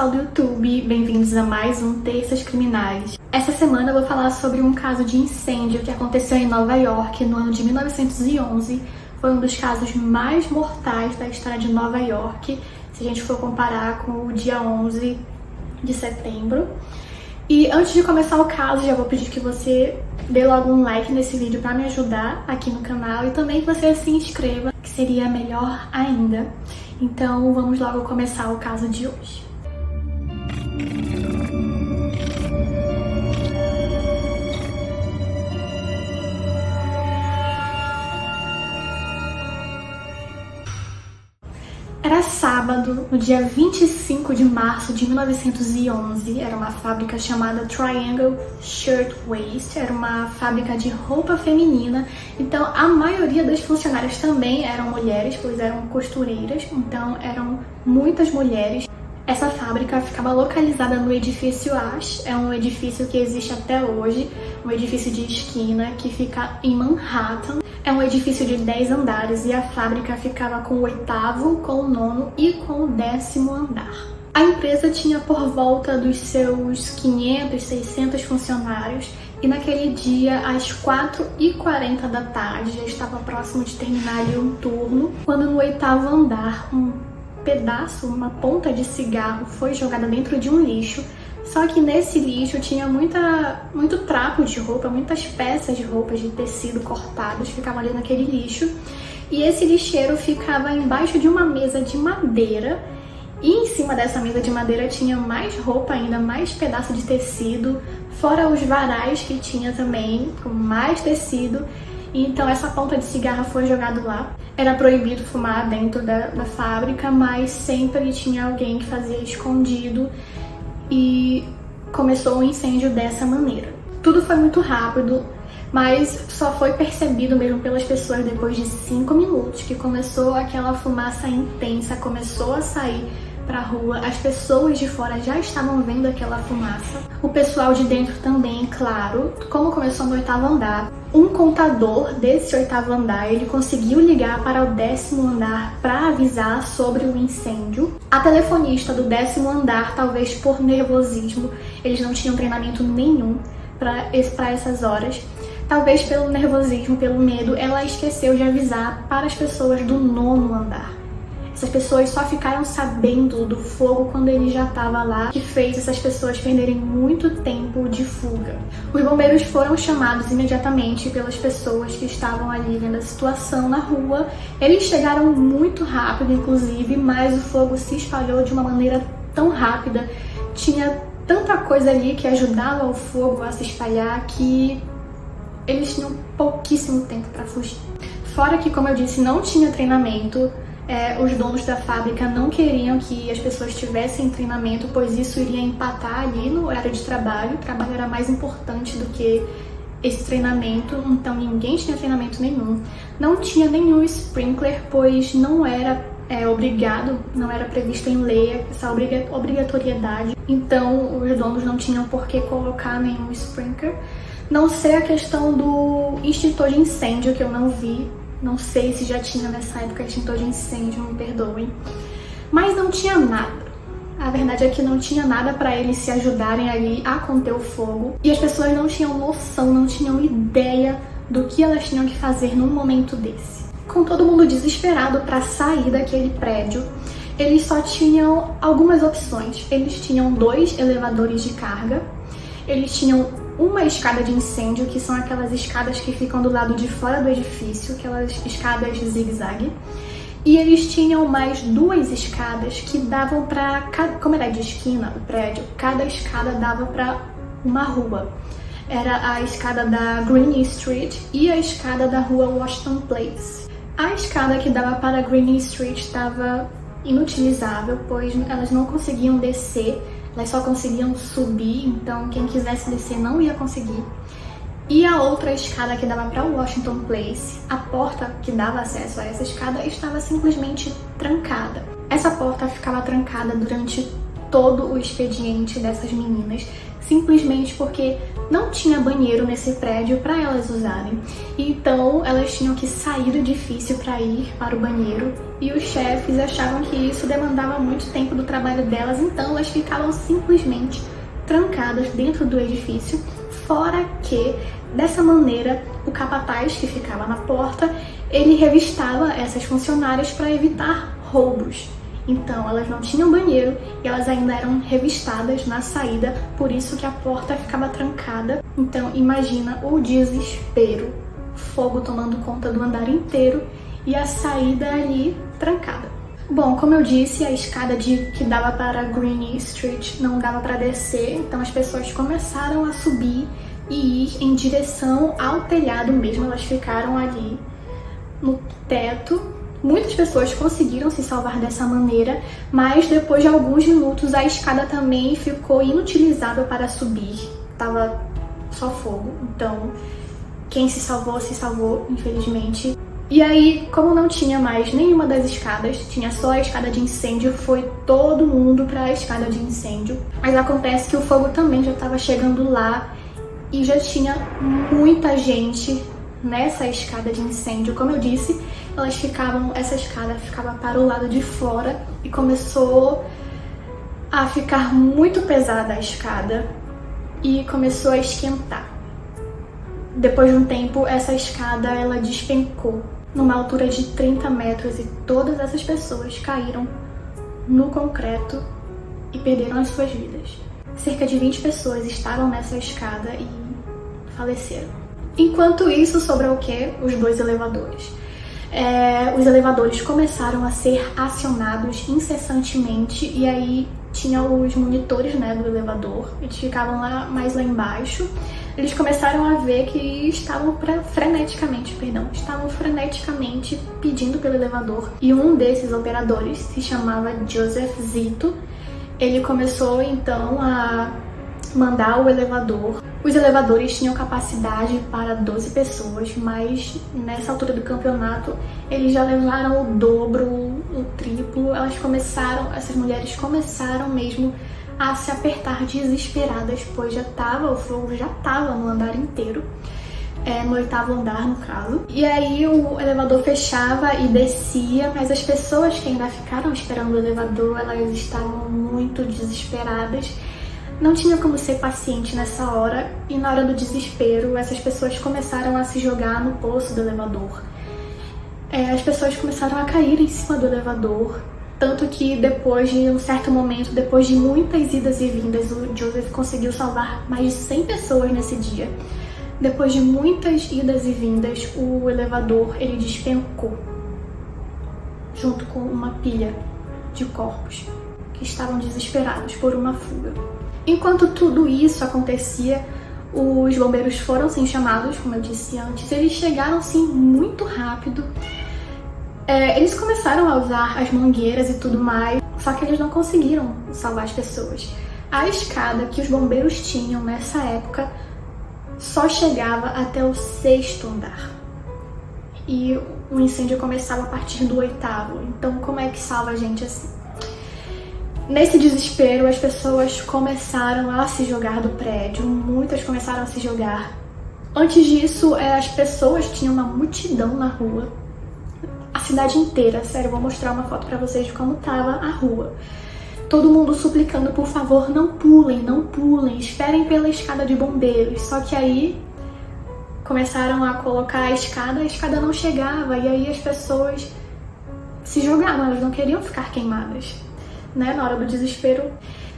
pessoal do YouTube, bem-vindos a mais um Terças Criminais. Essa semana eu vou falar sobre um caso de incêndio que aconteceu em Nova York no ano de 1911. Foi um dos casos mais mortais da história de Nova York, se a gente for comparar com o dia 11 de setembro. E antes de começar o caso, já vou pedir que você dê logo um like nesse vídeo para me ajudar aqui no canal e também que você se inscreva, que seria melhor ainda. Então vamos logo começar o caso de hoje. Era sábado, no dia 25 de março de 1911, era uma fábrica chamada Triangle Shirtwaist, era uma fábrica de roupa feminina, então a maioria das funcionárias também eram mulheres, pois eram costureiras, então eram muitas mulheres. Essa fábrica ficava localizada no edifício Ash, é um edifício que existe até hoje, um edifício de esquina que fica em Manhattan. É um edifício de 10 andares e a fábrica ficava com o 8º, com o 9º e com o 10º andar. A empresa tinha por volta dos seus 500, 600 funcionários e naquele dia, às 4h40 da tarde, já estava próximo de terminar ali um turno, quando no 8º andar um pedaço, uma ponta de cigarro foi jogada dentro de um lixo. Só que nesse lixo tinha muito trapo de roupa, muitas peças de roupa de tecido cortados ficavam ali naquele lixo. E esse lixeiro ficava embaixo de uma mesa de madeira. E em cima dessa mesa de madeira tinha mais roupa ainda, mais pedaço de tecido, fora os varais que tinha também, com mais tecido. E então essa ponta de cigarro foi jogada lá. Era proibido fumar dentro da fábrica, mas sempre tinha alguém que fazia escondido. E começou o incêndio dessa maneira. Tudo foi muito rápido, mas só foi percebido mesmo pelas pessoas depois de 5 minutos, que começou aquela fumaça intensa, começou a sair pra rua, as pessoas de fora já estavam vendo aquela fumaça. O pessoal de dentro também, claro. Como começou no 8º andar, um contador desse 8º andar, ele conseguiu ligar para o 10º andar para avisar sobre o incêndio. A telefonista do 10º andar, talvez por nervosismo, eles não tinham treinamento nenhum para essas horas. Talvez pelo nervosismo, pelo medo, ela esqueceu de avisar para as pessoas do 9º andar. Essas pessoas só ficaram sabendo do fogo quando ele já estava lá, que fez essas pessoas perderem muito tempo de fuga. Os bombeiros foram chamados imediatamente pelas pessoas que estavam ali vendo a situação na rua. Eles chegaram muito rápido, inclusive, mas o fogo se espalhou de uma maneira tão rápida. Tinha tanta coisa ali que ajudava o fogo a se espalhar que eles tinham pouquíssimo tempo para fugir. Fora que, como eu disse, não tinha treinamento. Os donos da fábrica não queriam que as pessoas tivessem treinamento, pois isso iria empatar ali no horário de trabalho. O trabalho era mais importante do que esse treinamento, então ninguém tinha treinamento nenhum. Não tinha nenhum sprinkler, pois não era obrigado, não era previsto em lei essa obrigatoriedade. Então os donos não tinham por que colocar nenhum sprinkler. Não sei a questão do extintor de incêndio, que eu não vi. Não sei se já tinha nessa época extintor de incêndio, me perdoem. Mas não tinha nada. A verdade é que não tinha nada para eles se ajudarem ali a conter o fogo. E as pessoas não tinham noção, não tinham ideia do que elas tinham que fazer num momento desse. Com todo mundo desesperado para sair daquele prédio, eles só tinham algumas opções. Eles tinham 2 elevadores de carga. Eles tinham uma escada de incêndio, que são aquelas escadas que ficam do lado de fora do edifício, aquelas escadas de zigue-zague. E eles tinham mais 2 escadas que davam para, como era de esquina o prédio, cada escada dava para uma rua. Era a escada da Green Street e a escada da rua Washington Place. A escada que dava para Green Street estava inutilizável, pois elas não conseguiam descer. Elas só conseguiam subir, então quem quisesse descer não ia conseguir. E a outra escada que dava para o Washington Place, a porta que dava acesso a essa escada estava simplesmente trancada. Essa porta ficava trancada durante todo o expediente dessas meninas, simplesmente porque não tinha banheiro nesse prédio para elas usarem. Então elas tinham que sair do edifício para ir para o banheiro e os chefes achavam que isso demandava muito tempo do trabalho delas, então elas ficavam simplesmente trancadas dentro do edifício, fora que, dessa maneira, o capataz que ficava na porta, ele revistava essas funcionárias para evitar roubos. Então, elas não tinham banheiro e elas ainda eram revistadas na saída, por isso que a porta ficava trancada. Então, imagina o desespero, fogo tomando conta do andar inteiro e a saída ali trancada. Bom, como eu disse, a escada que dava para Green Street não dava para descer, então as pessoas começaram a subir e ir em direção ao telhado mesmo. Elas ficaram ali no teto. Muitas pessoas conseguiram se salvar dessa maneira, mas depois de alguns minutos a escada também ficou inutilizável para subir. Tava só fogo, então quem se salvou, infelizmente. E aí, como não tinha mais nenhuma das escadas, tinha só a escada de incêndio, foi todo mundo para a escada de incêndio. Mas acontece que o fogo também já estava chegando lá e já tinha muita gente nessa escada de incêndio. Como eu disse, essa escada ficava para o lado de fora e começou a ficar muito pesada a escada e começou a esquentar. Depois de um tempo, essa escada ela despencou numa altura de 30 metros e todas essas pessoas caíram no concreto e perderam as suas vidas. Cerca de 20 pessoas estavam nessa escada e faleceram. Enquanto isso, sobrou o quê? Os 2 elevadores. Os elevadores começaram a ser acionados incessantemente e aí tinha os monitores, né, do elevador, eles ficavam mais lá embaixo. Eles começaram a ver que estavam freneticamente pedindo pelo elevador. E um desses operadores se chamava Joseph Zito. Ele começou então a mandar o elevador. Os elevadores tinham capacidade para 12 pessoas, mas nessa altura do campeonato eles já levaram o dobro, o triplo. Essas mulheres começaram mesmo a se apertar desesperadas, pois o fogo já estava no andar inteiro, no 8º andar no caso. E aí o elevador fechava e descia, mas as pessoas que ainda ficaram esperando o elevador, elas estavam muito desesperadas. Não tinha como ser paciente nessa hora, e na hora do desespero, essas pessoas começaram a se jogar no poço do elevador. As pessoas começaram a cair em cima do elevador, tanto que depois de um certo momento, depois de muitas idas e vindas, o Joseph conseguiu salvar mais de 100 pessoas nesse dia. Depois de muitas idas e vindas, o elevador ele despencou, junto com uma pilha de corpos que estavam desesperados por uma fuga. Enquanto tudo isso acontecia, os bombeiros foram sim chamados, como eu disse antes. Eles chegaram sim muito rápido. Eles começaram a usar as mangueiras e tudo mais, só que eles não conseguiram salvar as pessoas. A escada que os bombeiros tinham nessa época só chegava até o 6º andar. E o incêndio começava a partir do 8º. Então como é que salva a gente assim? Nesse desespero, as pessoas começaram a se jogar do prédio, muitas começaram a se jogar. Antes disso, as pessoas tinham uma multidão na rua, a cidade inteira, sério, vou mostrar uma foto pra vocês de como tava a rua. Todo mundo suplicando, por favor, não pulem, esperem pela escada de bombeiros. Só que aí começaram a colocar a escada não chegava, e aí as pessoas se jogavam, elas não queriam ficar queimadas. Na hora do desespero,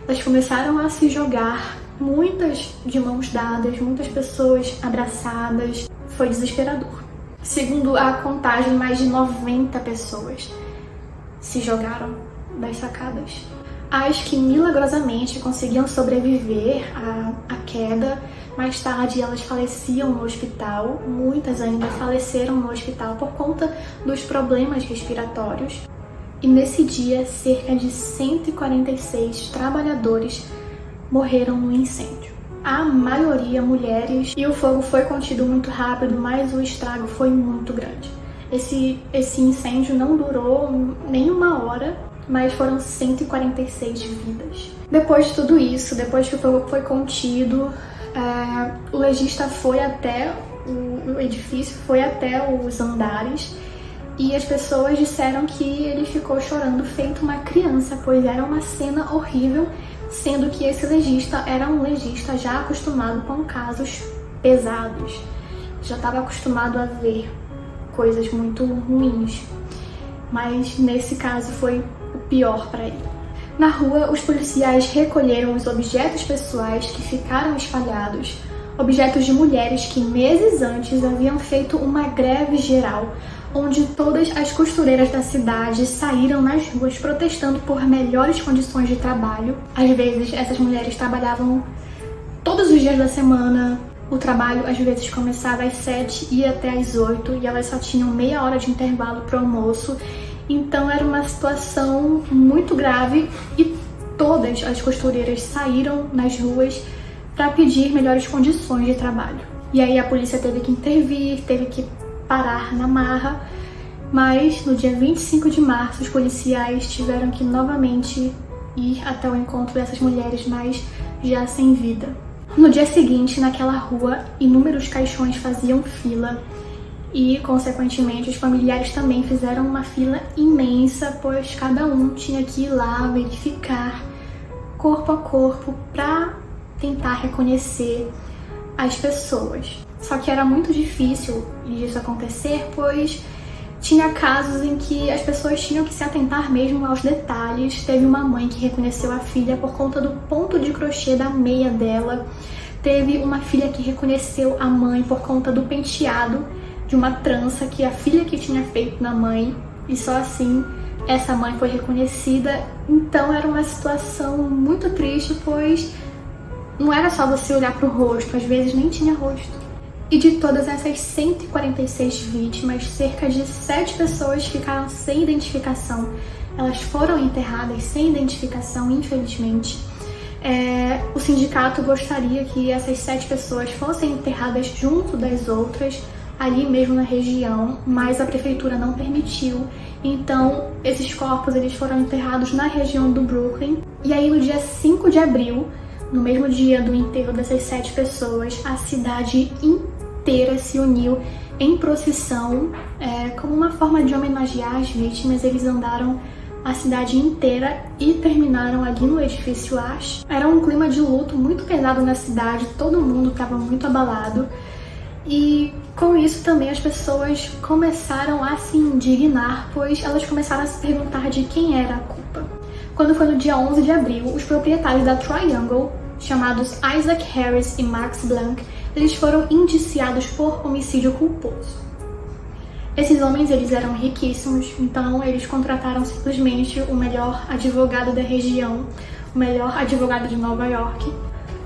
elas começaram a se jogar, muitas de mãos dadas, muitas pessoas abraçadas. Foi desesperador. Segundo a contagem, mais de 90 pessoas se jogaram das sacadas. As que milagrosamente conseguiam sobreviver à queda, mais tarde elas faleciam no hospital. Muitas ainda faleceram no hospital por conta dos problemas respiratórios. E nesse dia, cerca de 146 trabalhadores morreram no incêndio. A maioria mulheres, e o fogo foi contido muito rápido, mas o estrago foi muito grande. Esse incêndio não durou nem uma hora, mas foram 146 vidas. Depois de tudo isso, depois que o fogo foi contido, o legista foi até o edifício, foi até os andares E as pessoas disseram que ele ficou chorando feito uma criança, pois era uma cena horrível, sendo que esse legista era um legista já acostumado com casos pesados. Já estava acostumado a ver coisas muito ruins, mas nesse caso foi o pior para ele. Na rua, os policiais recolheram os objetos pessoais que ficaram espalhados, objetos de mulheres que meses antes haviam feito uma greve geral, onde todas as costureiras da cidade saíram nas ruas protestando por melhores condições de trabalho. Às vezes, essas mulheres trabalhavam todos os dias da semana. O trabalho às vezes começava às 7 e ia até às 8 e elas só tinham meia hora de intervalo para o almoço. Então era uma situação muito grave e todas as costureiras saíram nas ruas para pedir melhores condições de trabalho. E aí a polícia teve que intervir, teve que parar na marra, mas no dia 25 de março os policiais tiveram que novamente ir até o encontro dessas mulheres, mas já sem vida. No dia seguinte, naquela rua, inúmeros caixões faziam fila e, consequentemente, os familiares também fizeram uma fila imensa, pois cada um tinha que ir lá verificar corpo a corpo para tentar reconhecer as pessoas. Só que era muito difícil disso acontecer, pois tinha casos em que as pessoas tinham que se atentar mesmo aos detalhes. Teve uma mãe que reconheceu a filha por conta do ponto de crochê da meia dela. Teve uma filha que reconheceu a mãe por conta do penteado de uma trança que a filha que tinha feito na mãe. E só assim essa mãe foi reconhecida. Então era uma situação muito triste, pois não era só você olhar para o rosto, às vezes nem tinha rosto. E de todas essas 146 vítimas, cerca de 7 pessoas ficaram sem identificação. Elas foram enterradas sem identificação, infelizmente. O sindicato gostaria que essas 7 pessoas fossem enterradas junto das outras, ali mesmo na região, mas a prefeitura não permitiu. Então, esses corpos eles foram enterrados na região do Brooklyn. E aí, no dia 5 de abril, no mesmo dia do enterro dessas 7 pessoas, a cidade inteira se uniu em procissão, como uma forma de homenagear as vítimas. Eles andaram a cidade inteira e terminaram ali no edifício Ash. Era um clima de luto muito pesado na cidade, todo mundo estava muito abalado. E com isso também as pessoas começaram a se indignar, pois elas começaram a se perguntar de quem era a culpa. Quando foi no dia 11 de abril, os proprietários da Triangle, chamados Isaac Harris e Max Blank, eles foram indiciados por homicídio culposo. Esses homens eles eram riquíssimos, então eles contrataram simplesmente o melhor advogado da região, o melhor advogado de Nova York.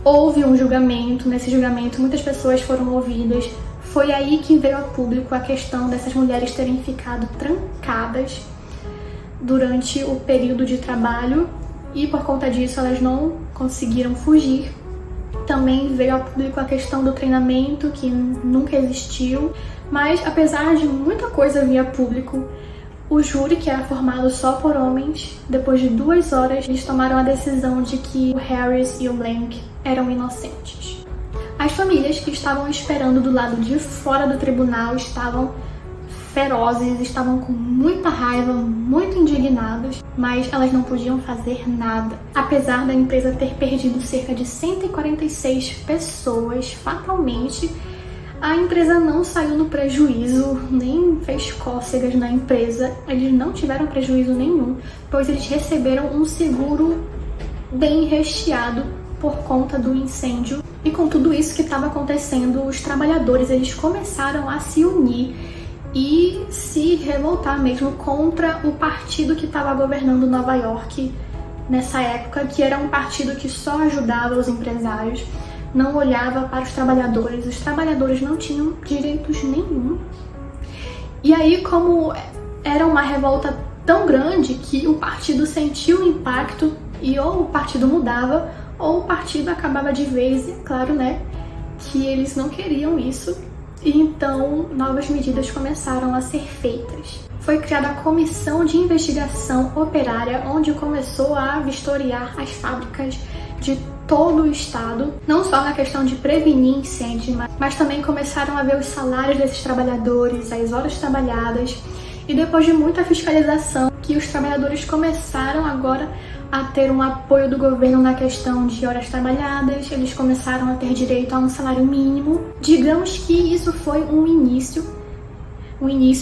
Houve um julgamento, nesse julgamento muitas pessoas foram ouvidas. Foi aí que veio a público a questão dessas mulheres terem ficado trancadas durante o período de trabalho e por conta disso elas não conseguiram fugir. Também veio a público a questão do treinamento, que nunca existiu, mas apesar de muita coisa vir a público, o júri, que era formado só por homens, depois de 2 horas, eles tomaram a decisão de que o Harris e o Blank eram inocentes. As famílias que estavam esperando do lado de fora do tribunal estavam ferozes, estavam com muita raiva, muito indignadas, mas elas não podiam fazer nada. Apesar da empresa ter perdido cerca de 146 pessoas fatalmente, a empresa não saiu no prejuízo, nem fez cócegas na empresa. Eles não tiveram prejuízo nenhum, pois eles receberam um seguro bem recheado por conta do incêndio. E com tudo isso que estava acontecendo, os trabalhadores eles começaram a se unir e se revoltar mesmo contra o partido que estava governando Nova York nessa época, que era um partido que só ajudava os empresários, não olhava para os trabalhadores não tinham direitos nenhum. E aí, como era uma revolta tão grande que o partido sentiu o impacto e ou o partido mudava ou o partido acabava de vez, e claro, né, que eles não queriam isso. E então, novas medidas começaram a ser feitas. Foi criada a Comissão de Investigação Operária, onde começou a vistoriar as fábricas de todo o estado, não só na questão de prevenir incêndios, mas também começaram a ver os salários desses trabalhadores, as horas trabalhadas. E depois de muita fiscalização, que os trabalhadores começaram agora a ter um apoio do governo na questão de horas trabalhadas, eles começaram a ter direito a um salário mínimo. Digamos que isso foi um início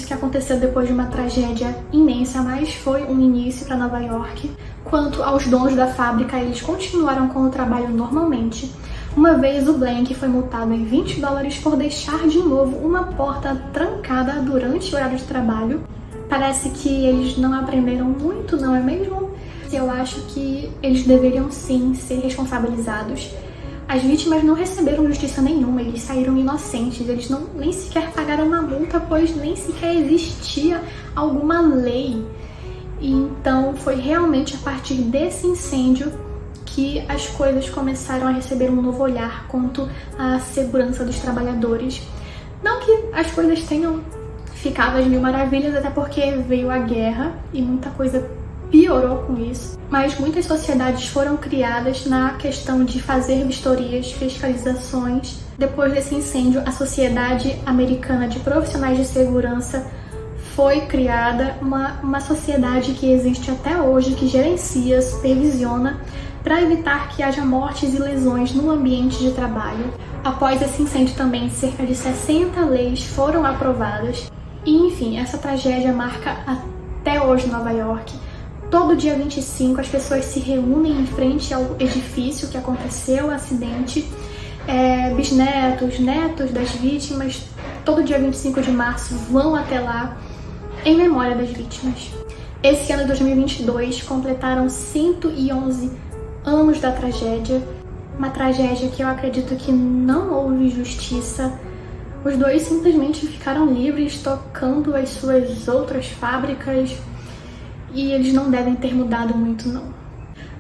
que aconteceu depois de uma tragédia imensa, mas foi um início para Nova York. Quanto aos donos da fábrica, eles continuaram com o trabalho normalmente. Uma vez o Blank foi multado em $20 por deixar de novo uma porta trancada durante o horário de trabalho. Parece que eles não aprenderam muito, não é mesmo? Eu acho que eles deveriam sim ser responsabilizados. As vítimas não receberam justiça nenhuma, eles saíram inocentes, eles nem sequer pagaram uma multa, pois nem sequer existia alguma lei. E então foi realmente a partir desse incêndio que as coisas começaram a receber um novo olhar quanto à segurança dos trabalhadores. Não que as coisas tenham ficado às mil maravilhas, até porque veio a guerra e muita coisa piorou com isso, mas muitas sociedades foram criadas na questão de fazer vistorias, fiscalizações. Depois desse incêndio, a Sociedade Americana de Profissionais de Segurança foi criada, uma sociedade que existe até hoje, que gerencia, supervisiona, para evitar que haja mortes e lesões no ambiente de trabalho. Após esse incêndio também, cerca de 60 leis foram aprovadas. E, enfim, essa tragédia marca até hoje Nova York. Todo dia 25 as pessoas se reúnem em frente ao edifício que aconteceu o acidente. Bisnetos, netos das vítimas, todo dia 25 de março vão até lá em memória das vítimas. Esse ano de 2022 completaram 111 anos da tragédia. Uma tragédia que eu acredito que não houve justiça. Os dois simplesmente ficaram livres tocando as suas outras fábricas. E eles não devem ter mudado muito, não.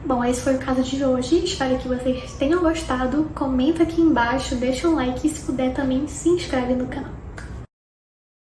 Bom, esse foi o caso de hoje. Espero que vocês tenham gostado. Comenta aqui embaixo, deixa um like e se puder também se inscreve no canal.